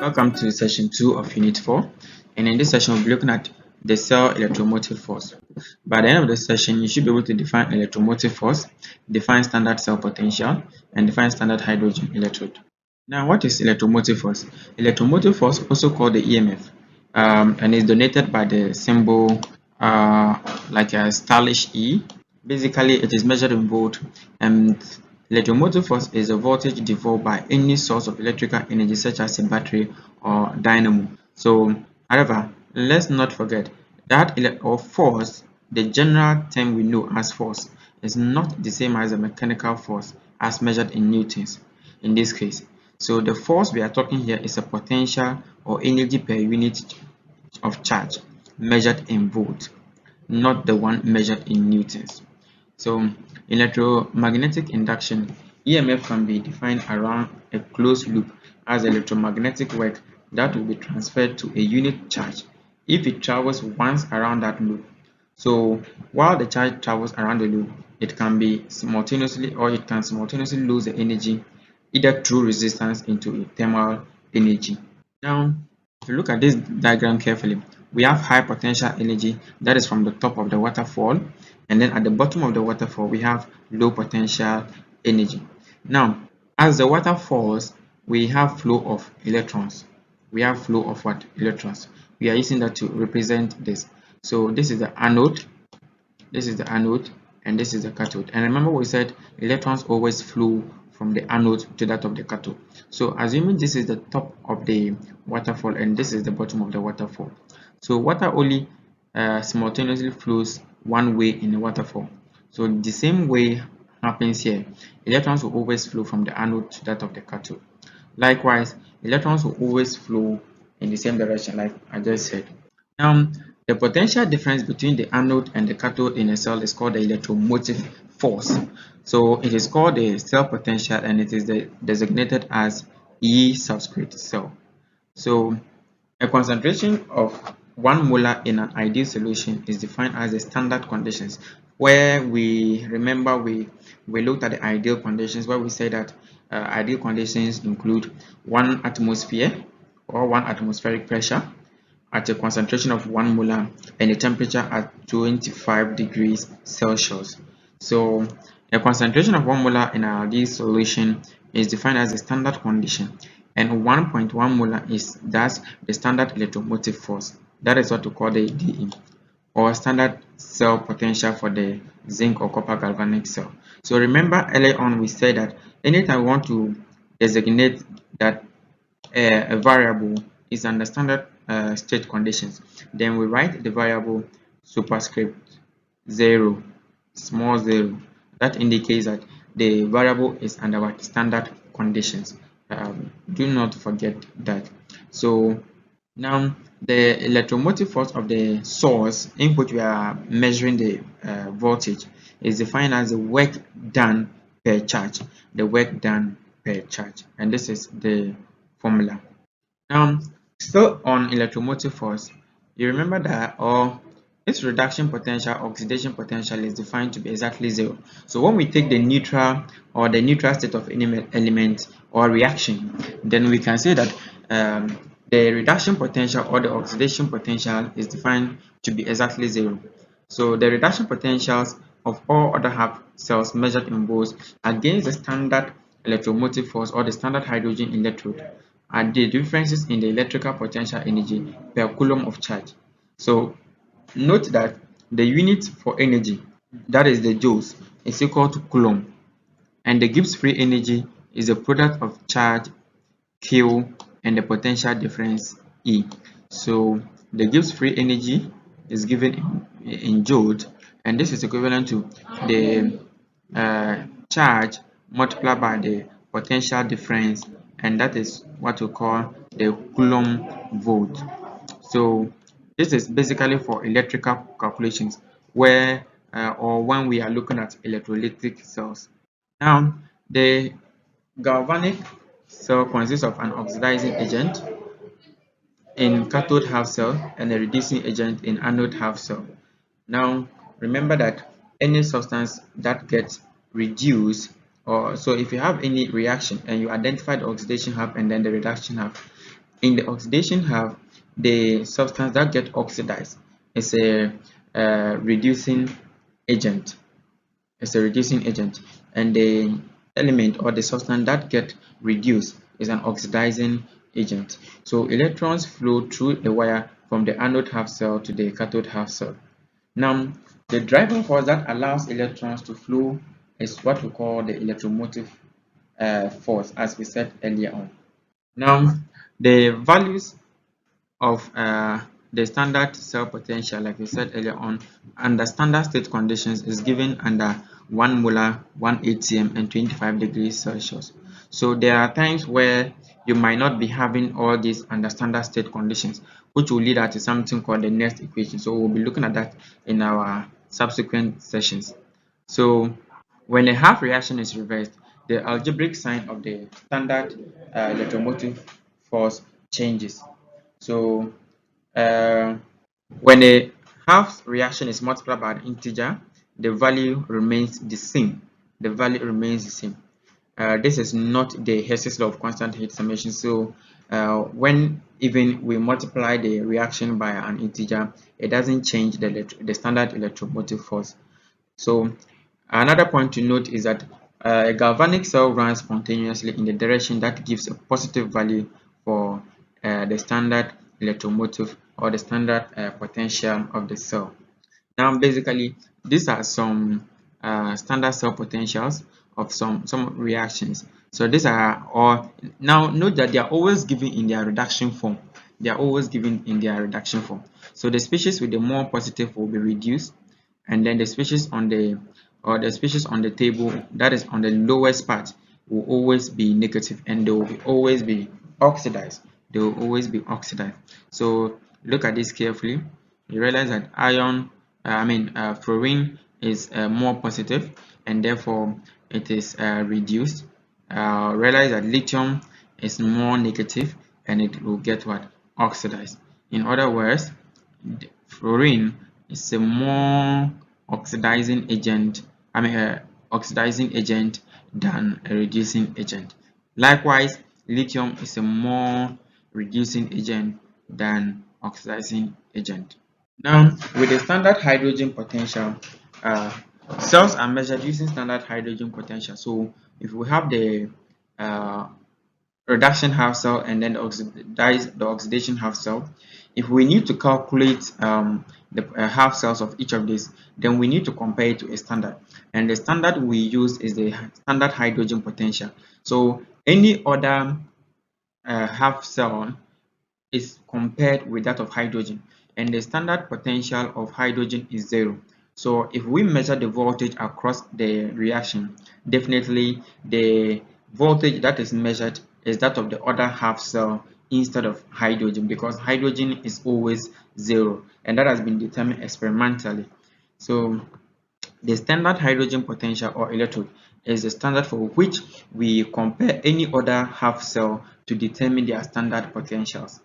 Welcome to session 2 of Unit 4, and in this session we'll be looking at the cell electromotive force. By the end of the session, you should be able to define electromotive force, define standard cell potential, and define standard hydrogen electrode. Now, what is electromotive force? Electromotive force, also called the EMF, and is denoted by the symbol like a stylish E. Basically, it is measured in volt, and electromotive force is a voltage developed by any source of electrical energy such as a battery or dynamo. So, however, let's not forget that force, the general term we know as force, is not the same as a mechanical force as measured in newtons in this case. So the force we are talking here is a potential or energy per unit of charge measured in volt, not the one measured in newtons. So electromagnetic induction EMF can be defined around a closed loop as electromagnetic work that will be transferred to a unit charge if it travels once around that loop. So while the charge travels around the loop, it can simultaneously lose the energy either through resistance into a thermal energy. Now, if you look at this diagram carefully, we have high potential energy that is from the top of the waterfall, and then at the bottom of the waterfall we have low potential energy. Now, as the water falls, we have flow of electrons. We have flow of what? Electrons. We are using that to represent this. So this is the anode, this is the anode, and this is the cathode. And remember we said electrons always flow from the anode to that of the cathode. So assuming this is the top of the waterfall and this is the bottom of the waterfall. So water only simultaneously flows one way in the waterfall. So the same way happens here. Electrons will always flow from the anode to that of the cathode. Likewise, electrons will always flow in the same direction like I just said. Now, the potential difference between the anode and the cathode in a cell is called the electromotive force. So it is called the cell potential and it is designated as E subscript cell. So a concentration of 1 molar in an ideal solution is defined as the standard conditions, where we remember we looked at the ideal conditions where we say that ideal conditions include 1 atmosphere or 1 atmospheric pressure at a concentration of 1 molar and a temperature at 25 degrees Celsius. So a concentration of 1 molar in an ideal solution is defined as a standard condition, and 1.1 molar is thus the standard electromotive force. That is what we call the DE, or standard cell potential for the zinc or copper galvanic cell. So remember earlier on we said that anytime we want to designate that a variable is under standard state conditions, then we write the variable superscript 0, small 0. That indicates that the variable is under what? Standard conditions. Do not forget that. So now the electromotive force of the source in which we are measuring the voltage is defined as the work done per charge. The work done per charge, and this is the formula. Now, still on electromotive force, you remember that its reduction potential, oxidation potential is defined to be exactly 0. So when we take the neutral or the neutral state of any element or reaction, then we can say that the reduction potential or the oxidation potential is defined to be exactly 0. So the reduction potentials of all other half cells measured in volts against the standard electromotive force or the standard hydrogen electrode are the differences in the electrical potential energy per coulomb of charge. So note that the unit for energy, that is the joules, is equal to coulomb, and the Gibbs free energy is the product of charge Q and the potential difference E. So the Gibbs free energy is given in joules, and this is equivalent to the charge multiplied by the potential difference, and that is what we call the coulomb volt. So this is basically for electrical calculations where or when we are looking at electrolytic cells. Now the galvanic cell consists of an oxidizing agent in cathode half cell and a reducing agent in anode half cell. Now remember that any substance that gets reduced, or so if you have any reaction and you identify the oxidation half and then the reduction half, In the oxidation half, the substance that get oxidized is a reducing agent. It's a reducing agent, and the element or the substance that get reduced is an oxidizing agent. So electrons flow through a wire from the anode half cell to the cathode half cell. Now, the driving force that allows electrons to flow is what we call the electromotive force, as we said earlier on. Now, the values of the standard cell potential, like we said earlier on, under standard state conditions is given under 1 molar, 1 atm, and 25 degrees Celsius. So there are times where you might not be having all these under standard state conditions, which will lead us to something called the next equation. So we'll be looking at that in our subsequent sessions. So when a half reaction is reversed, the algebraic sign of the standard electromotive force changes. So uh, when a half reaction is multiplied by an integer, the value remains the same. The value remains the same. This is not the Hess's law of constant heat summation. So when even we multiply the reaction by an integer, it doesn't change the standard electromotive force. So another point to note is that a galvanic cell runs spontaneously in the direction that gives a positive value for the standard electromotive or the standard potential of the cell. Now, basically, these are some standard cell potentials of some reactions. So these are all. Now, note that they are always given in their reduction form. They are always given in their reduction form. So the species with the more positive will be reduced, and then the species on the table that is on the lowest part will always be negative, and they will always be oxidized. They will always be oxidized. So look at this carefully. You realize that fluorine is more positive, and therefore it is reduced. Realize that lithium is more negative, and it will get what? Oxidized. In other words, fluorine is a more oxidizing agent oxidizing agent than a reducing agent. Likewise, lithium is a more reducing agent than oxidizing agent. Now, with the standard hydrogen potential, uh, cells are measured using standard hydrogen potential. So if we have the uh, reduction half cell and then the oxidation half cell, if we need to calculate the half cells of each of these, then we need to compare it to a standard, and the standard we use is the standard hydrogen potential. So any other half cell is compared with that of hydrogen, and the standard potential of hydrogen is 0. So if we measure the voltage across the reaction, definitely the voltage that is measured is that of the other half cell instead of hydrogen, because hydrogen is always 0, and that has been determined experimentally. So the standard hydrogen potential or electrode is the standard for which we compare any other half cell to determine their standard potentials.